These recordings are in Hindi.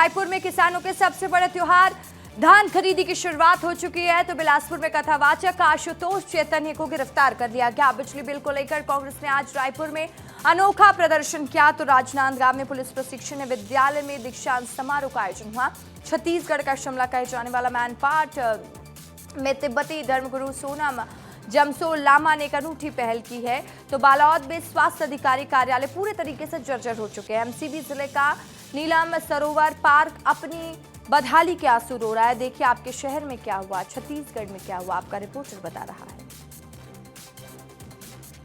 रायपुर में किसानों के सबसे बड़े त्योहार धान खरीदी की शुरुआत हो चुकी है। तो बिलासपुर में कथावाचक आशुतोष चैतन्य को गिरफ्तार कर लिया गया। बिजली बिल को लेकर कांग्रेस ने आज रायपुर में अनोखा प्रदर्शन किया। तो राजनांदगांव में पुलिस प्रशिक्षण विद्यालय में दीक्षांत समारोह का आयोजन हुआ। छत्तीसगढ़ का शिमला कहे जाने वाला मैनपाट में तिब्बती धर्मगुरु सोनम जमसो लामा ने एक अनूठी पहल की है। तो बालाओद में स्वास्थ्य अधिकारी कार्यालय पूरे तरीके से जर्जर हो चुके हैं। एमसीबी जिले का नीलम सरोवर पार्क अपनी बदहाली के आंसू रो रहा है। देखिए आपके शहर में क्या हुआ, छत्तीसगढ़ में क्या हुआ, आपका रिपोर्टर बता रहा है।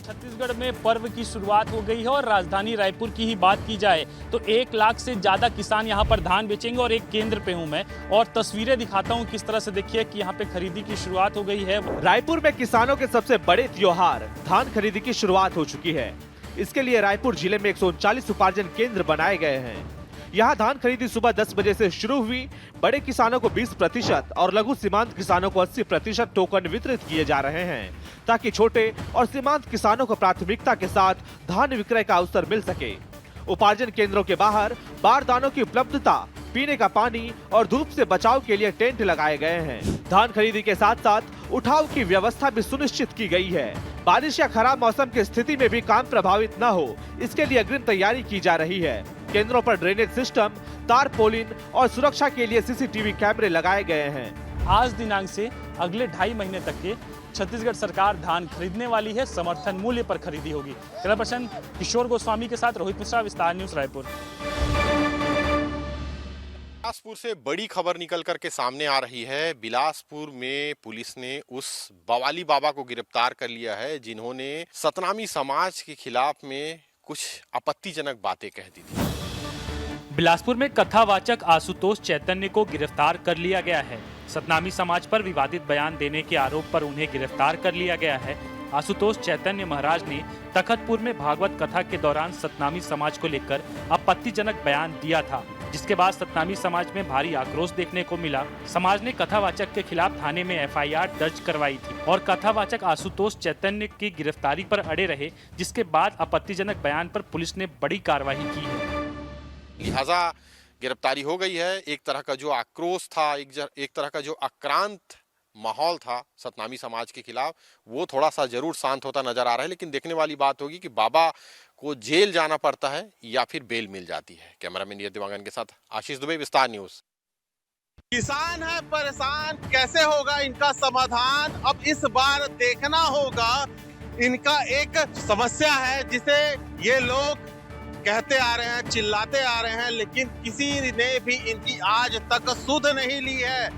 छत्तीसगढ़ में पर्व की शुरुआत हो गई है और राजधानी रायपुर की ही बात की जाए तो 1 लाख से ज्यादा किसान यहां पर धान बेचेंगे और एक केंद्र पे हूं मैं और तस्वीरें दिखाता हूं किस तरह से। देखिए कि यहां पे खरीदी की शुरुआत हो गई है। रायपुर में किसानों के सबसे बड़े त्योहार धान खरीदी की शुरुआत हो चुकी है। इसके लिए रायपुर जिले में 139 उपार्जन केंद्र बनाए गए हैं। यहाँ धान खरीदी सुबह 10 बजे से शुरू हुई। बड़े किसानों को 20% और लघु सीमांत किसानों को 80% टोकन वितरित किए जा रहे हैं ताकि छोटे और सीमांत किसानों को प्राथमिकता के साथ धान विक्रय का अवसर मिल सके। उपार्जन केंद्रों के बाहर बारदानों की उपलब्धता, पीने का पानी और धूप से बचाव के लिए टेंट लगाए गए हैं। धान खरीदी के साथ साथ उठाव की व्यवस्था भी सुनिश्चित की गई है। बारिश या खराब मौसम की स्थिति में भी काम प्रभावित न हो, इसके लिए अग्रिम तैयारी की जा रही है। केंद्रों पर ड्रेनेज सिस्टम, तारपोलिन और सुरक्षा के लिए सीसीटीवी कैमरे लगाए गए हैं। आज दिनांक से अगले 2.5 महीने तक के छत्तीसगढ़ सरकार धान खरीदने वाली है। समर्थन मूल्य पर खरीदी होगी। कैमरा पर्सन किशोर गोस्वामी के साथ रोहित मिश्रा, विस्तार न्यूज रायपुर। बिलासपुर से बड़ी खबर निकल करके सामने आ रही है। बिलासपुर में पुलिस ने उस बवाली बाबा को गिरफ्तार कर लिया है जिन्होंने सतनामी समाज के खिलाफ में कुछ आपत्तिजनक बातें कह दी थी। बिलासपुर में कथावाचक आशुतोष चैतन्य को गिरफ्तार कर लिया गया है। सतनामी समाज पर विवादित बयान देने के आरोप पर उन्हें गिरफ्तार कर लिया गया है। आशुतोष चैतन्य महाराज ने तखतपुर में भागवत कथा के दौरान सतनामी समाज को लेकर आपत्तिजनक बयान दिया था, जिसके बाद सतनामी समाज में भारी आक्रोश देखने को मिला। समाज ने कथावाचक के खिलाफ थाने में एफआईआर दर्ज करवाई थी और कथावाचक आशुतोष चैतन्य की गिरफ्तारी पर अड़े रहे, जिसके बाद आपत्तिजनक बयान पर पुलिस ने बड़ी कार्रवाई की है। लिहाजा गिरफ्तारी हो गई है। एक तरह का जो आक्रोश था, एक तरह का जो आक्रांत माहौल था सतनामी समाज के खिलाफ, वो थोड़ा सा जरूर शांत होता नजर आ रहा है। लेकिन देखने वाली बात होगी कि बाबा को जेल जाना पड़ता है या फिर बेल मिल जाती है। कैमरामैन नियत दिवांगन के साथ आशीष दुबे, विस्तार न्यूज। किसान है परेशान, कैसे होगा इनका समाधान, अब इस बार देखना होगा। इनका एक समस्या है जिसे ये लोग कहते आ रहे हैं, चिल्लाते आ रहे हैं, लेकिन किसी ने भी इनकी आज तक सुध नहीं ली है।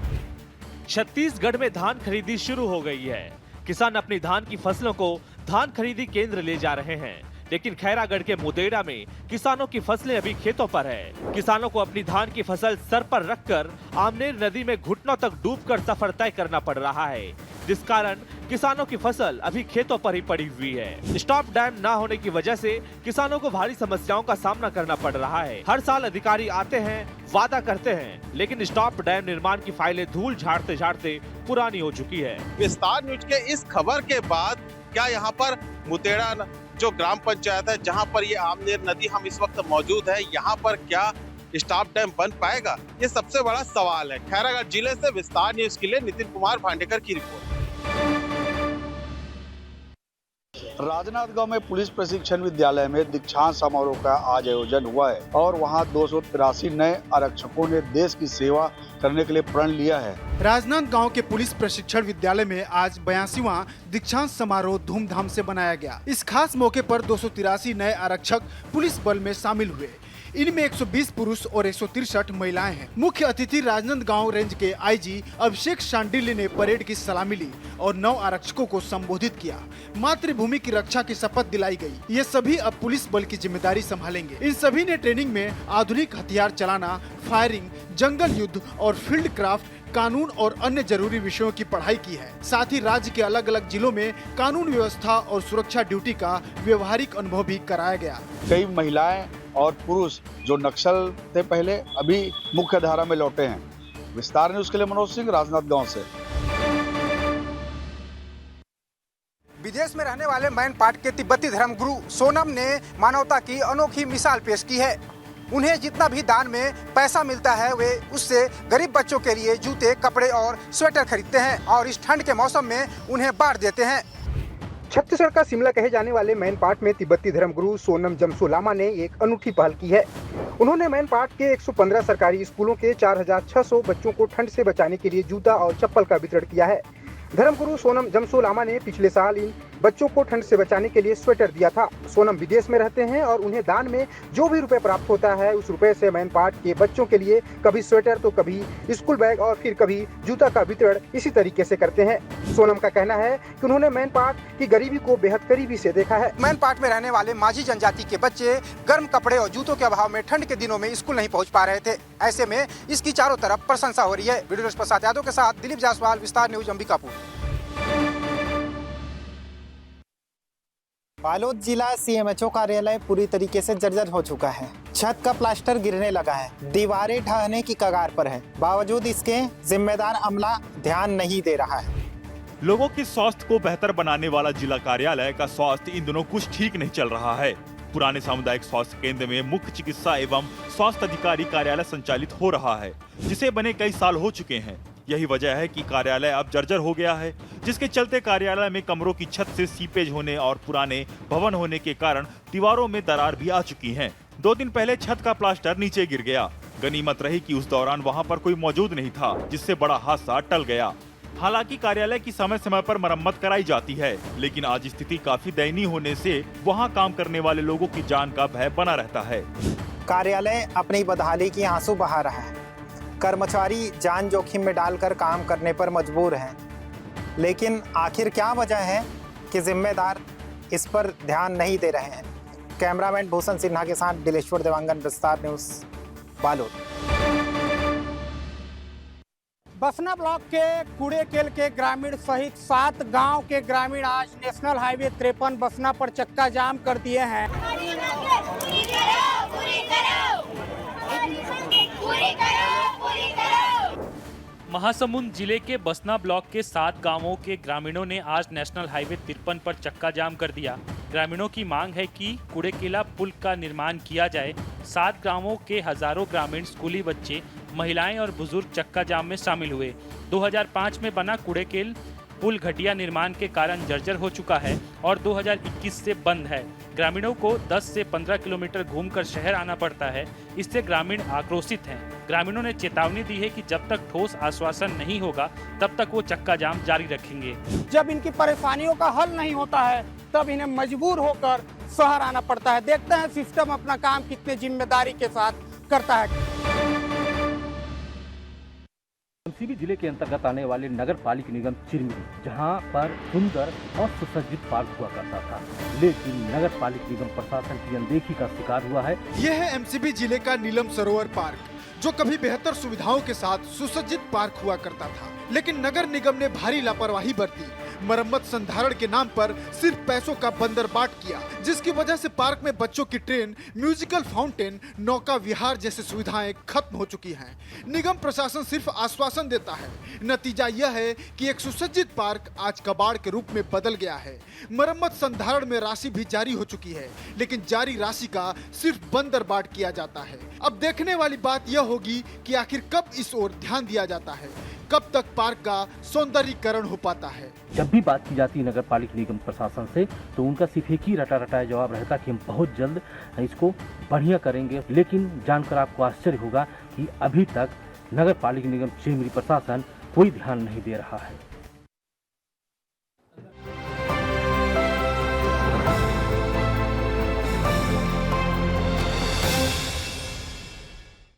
छत्तीसगढ़ में धान खरीदी शुरू हो गई है। किसान अपनी धान की फसलों को धान खरीदी केंद्र ले जा रहे हैं, लेकिन खैरागढ़ के मुदेड़ा में किसानों की फसलें अभी खेतों पर है। किसानों को अपनी धान की फसल सर पर रखकर आमनेर नदी में घुटनों तक डूबकर सफर तय करना पड़ रहा है, जिस कारण किसानों की फसल अभी खेतों पर ही पड़ी हुई है। स्टॉप डैम न होने की वजह से किसानों को भारी समस्याओं का सामना करना पड़ रहा है। हर साल अधिकारी आते हैं, वादा करते हैं, लेकिन स्टॉप डैम निर्माण की फाइलें धूल झाड़ते झाड़ते पुरानी हो चुकी है। विस्तार न्यूज के इस खबर के बाद क्या यहाँ पर मुतेड़ा जो ग्राम पंचायत है जहाँ पर ये आमनेर नदी हम इस वक्त मौजूद है, यहाँ पर क्या स्टॉप डैम बन पाएगा, ये सबसे बड़ा सवाल है। खैरागढ़ जिले से विस्तार न्यूज के लिए नितिन कुमार भांडेकर की रिपोर्ट। राजनांदगांव में पुलिस प्रशिक्षण विद्यालय में दीक्षांत समारोह का आज आयोजन हुआ है और वहां 283 नए आरक्षकों ने देश की सेवा करने के लिए प्रण लिया है। राजनांदगांव के पुलिस प्रशिक्षण विद्यालय में आज 82वां दीक्षांत समारोह धूमधाम से मनाया गया। इस खास मौके पर 283 नए आरक्षक पुलिस बल में शामिल हुए। इनमें 120 पुरुष और 163 महिलाएं हैं। मुख्य अतिथि राजनांदगांव रेंज के आईजी अभिषेक शांडिल्य ने परेड की सलामी ली और 9 आरक्षकों को संबोधित किया। मातृभूमि की रक्षा की शपथ दिलाई गई। ये सभी अब पुलिस बल की जिम्मेदारी संभालेंगे। इन सभी ने ट्रेनिंग में आधुनिक हथियार चलाना, फायरिंग, जंगल युद्ध और फील्ड क्राफ्ट, कानून और अन्य जरूरी विषयों की पढ़ाई की है। साथ ही राज्य के अलग अलग जिलों में कानून व्यवस्था और सुरक्षा ड्यूटी का व्यवहारिक अनुभव भी कराया गया। कई महिलाएं और पुरुष जो नक्सल थे पहले, अभी मुख्य धारा में लौटे हैं। विस्तार न्यूज के लिए मनोज सिंह, राजनांदगांव से। विदेश में रहने वाले मैनपाट के तिब्बती धर्मगुरु सोनम ने मानवता की अनोखी मिसाल पेश की है। उन्हें जितना भी दान में पैसा मिलता है वे उससे गरीब बच्चों के लिए जूते, कपड़े और स्वेटर खरीदते हैं और इस ठंड के मौसम में उन्हें बांट देते हैं। छत्तीसगढ़ का शिमला कहे जाने वाले मैनपाट में तिब्बती धर्मगुरु सोनम जमसो लामा ने एक अनूठी पहल की है। उन्होंने मैनपाट के 115 सरकारी स्कूलों के 4600 बच्चों को ठंड से बचाने के लिए जूता और चप्पल का वितरण किया है। धर्मगुरु सोनम जमसो लामा ने पिछले साल इन बच्चों को ठंड से बचाने के लिए स्वेटर दिया था। सोनम विदेश में रहते हैं और उन्हें दान में जो भी रुपए प्राप्त होता है उस रुपए से मैनपाट के बच्चों के लिए कभी स्वेटर तो कभी स्कूल बैग और फिर कभी जूता का वितरण इसी तरीके से करते हैं। सोनम का कहना है कि उन्होंने मैनपाट की गरीबी को बेहद करीबी से देखा है। मैनपाट में रहने वाले माझी जनजाति के बच्चे गर्म कपड़े और जूतों के अभाव में ठंड के दिनों में स्कूल नहीं पहुँच पा रहे थे। ऐसे में इसकी चारों तरफ प्रशंसा हो रही है। वीडियो प्रसाद यादव के साथ दिलीप जायसवाल, विस्तार न्यूज, अंबिकापुर। बालोद जिला सीएमएचओ कार्यालय पूरी तरीके से जर्जर हो चुका है। छत का प्लास्टर गिरने लगा है, दीवारें ढहने की कगार पर है। बावजूद इसके जिम्मेदार अमला ध्यान नहीं दे रहा है। लोगों के स्वास्थ्य को बेहतर बनाने वाला जिला कार्यालय का स्वास्थ्य इन दिनों कुछ ठीक नहीं चल रहा है। पुराने सामुदायिक स्वास्थ्य केंद्र में मुख्य चिकित्सा एवं स्वास्थ्य अधिकारी कार्यालय संचालित हो रहा है, जिसे बने कई साल हो चुके हैं। यही वजह है कि कार्यालय अब जर्जर हो गया है, जिसके चलते कार्यालय में कमरों की छत से सीपेज होने और पुराने भवन होने के कारण दीवारों में दरार भी आ चुकी हैं। 2 दिन पहले छत का प्लास्टर नीचे गिर गया। गनीमत रही कि उस दौरान वहां पर कोई मौजूद नहीं था, जिससे बड़ा हादसा टल गया। हालांकि कार्यालय की समय समय पर मरम्मत कराई जाती है, लेकिन आज स्थिति काफी दयनीय होने से वहां काम करने वाले लोगों की जान का भय बना रहता है। कार्यालय अपनी बदहाली की आंसू बहा रहा है। कर्मचारी जान जोखिम में डालकर काम करने पर मजबूर हैं, लेकिन आखिर क्या वजह है कि जिम्मेदार इस पर ध्यान नहीं दे रहे हैं। कैमरामैन भूषण सिन्हा के साथ दिलेश्वर देवांगन, विस्तार न्यूज, बालोद। बसना ब्लॉक के कूड़ेकेल के ग्रामीण सहित 7 गांव के ग्रामीण आज नेशनल हाईवे 53 बसना पर चक्का जाम कर दिए हैं। महासमुंद जिले के बसना ब्लॉक के 7 गांवों के ग्रामीणों ने आज नेशनल हाईवे 53 पर चक्का जाम कर दिया। ग्रामीणों की मांग है कि कूड़ेकेला पुल का निर्माण किया जाए। 7 गांवों के हजारों ग्रामीण, स्कूली बच्चे, महिलाएं और बुजुर्ग चक्का जाम में शामिल हुए। 2005 में बना कूड़ेकेल पुल घटिया निर्माण के कारण जर्जर हो चुका है और 2021 से बंद है। ग्रामीणों को 10 से 15 किलोमीटर घूमकर शहर आना पड़ता है। इससे ग्रामीण आक्रोशित हैं। ग्रामीणों ने चेतावनी दी है कि जब तक ठोस आश्वासन नहीं होगा तब तक वो चक्का जाम जारी रखेंगे। जब इनकी परेशानियों का हल नहीं होता है तब इन्हें मजबूर होकर शहर आना पड़ता है। देखते हैं सिस्टम अपना काम कितने जिम्मेदारी के साथ करता है। एमसीबी जिले के अंतर्गत आने वाले नगर पालिक निगम चिरमिरी, जहां पर सुंदर और सुसज्जित पार्क हुआ करता था, लेकिन नगर पालिक निगम प्रशासन की अनदेखी का शिकार हुआ है। यह है एमसीबी जिले का नीलम सरोवर पार्क, जो कभी बेहतर सुविधाओं के साथ सुसज्जित पार्क हुआ करता था, लेकिन नगर निगम ने भारी लापरवाही बरती। मरम्मत संधारण के नाम पर सिर्फ पैसों का बंदरबाट किया, जिसकी वजह से पार्क में बच्चों की ट्रेन, म्यूजिकल फाउंटेन, नौका विहार जैसी सुविधाएं खत्म हो चुकी हैं। निगम प्रशासन सिर्फ आश्वासन देता है। नतीजा यह है कि एक सुसज्जित पार्क आज कबाड़ के रूप में बदल गया है। मरम्मत संधारण में राशि भी जारी हो चुकी है, लेकिन जारी राशि का सिर्फ बंदरबाट किया जाता है। अब देखने वाली बात यह होगी कि आखिर कब इस ओर ध्यान दिया जाता है, कब तक पार्क का सौंदर्यीकरण हो पाता है। जब भी बात की जाती है नगर पालिक निगम प्रशासन से, तो उनका सिर्फ एक ही रटा रटाया जवाब रहता कि हम बहुत जल्द इसको बढ़िया करेंगे। लेकिन जानकर आपको आश्चर्य होगा कि अभी तक नगर पालिक निगम चिरमिरी प्रशासन कोई ध्यान नहीं दे रहा है।